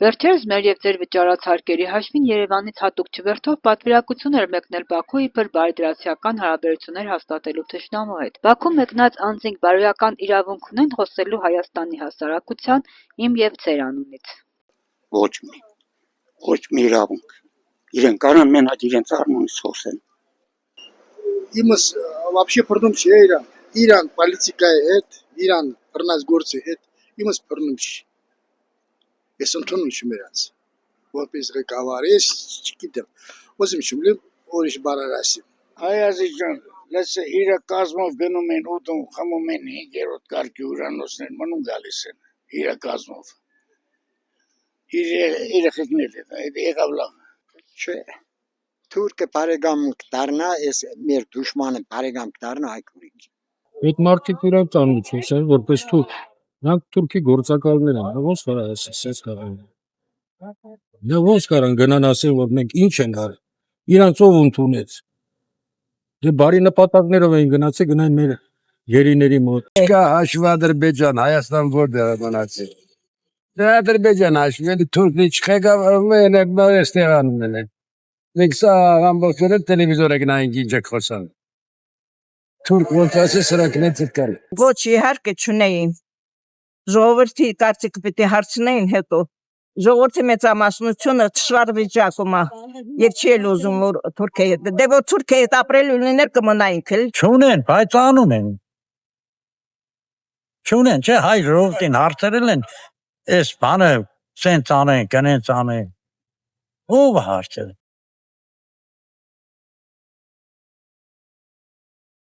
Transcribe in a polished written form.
Վերջերս մեր եւ ձեր վճարած հարկերի հաշվին Երևանից հատուկ չվերթով պատվիրակություն էր մեկնել Բաքու իբր բարիդրացիական հարաբերություններ հաստատելու թշնամու հետ։ Բաքու մեկնած անձինք բարոյական իրավունք ունեն խոսելու Հայաստանի հասարակության, իմ եւ ձեր անունից։ Ոչ մի իրավունք։ Իրեն կարան մենակ իրենց առնունից խոսեն։ Իմս вообще բռնում չի Իրան պոլիտիկայի հետ, Իրան բռնած գործի հետ, իմս բռնում չի։ Ես ընդունում չեմ իրանց։ Որպես ղեկավար, ես չգիտեմ։ Ոզիմ չունեմ ուրիշ բառեր ասեմ։ Այազիջան, լսե իրա կազմով գնում են ուտում, խմում են 5-րդ կարգի ուրանոցներ, մնում գալիս են իրա կազմով։ Երեխեքներ են, եղավ լավ։ Չէ։ Թուրքը բարեկամ կդառնա, ես մեր դուշմանը բարեկամ կդառնա այ ուրիշ։ Այդ մարդիկ իրար ծանոթ որպես թուրք։ Նրանք թուրքի գործակալներ են, ոնց կարա ասես կարող։ Նա ոնց կարան գնան ասեն, որ մենք ինչ ենք արել։ Իրանց ով ընդունեց։ Դե բարի նպատակներով էին գնացել գնային մեր գերիների մոտ։ Կա Ադրբեջան, Հայաստան որտեղ է մնացել։ Դա Ադրբեջան հաշվի, թուրքն չխեղավ են այստեղ անում են։ Մենք սա ամբողջը տելևիզորը գնային ինչ եք խոսան։ Թուրք ոնց ասես սրանքն է ցկալ։ Ոչ իհարկե չունեին։ Ժողովրդի կարծիքը պիտի հարցնեին հետո։ Ժողովրդի մեծամասնությունը դժվար վիճակում է եւ չի էլ ուզում որ Թուրքիա դե որ Թուրքիա հետ ապրել ունեներ կմնայինք էլ Չունեն, բայց անում են։ Չունեն, չէ, հայ ժողովրդին հարցրել են, այս բանը սենց անեն, կնենց անեն։ Ով հարցրել։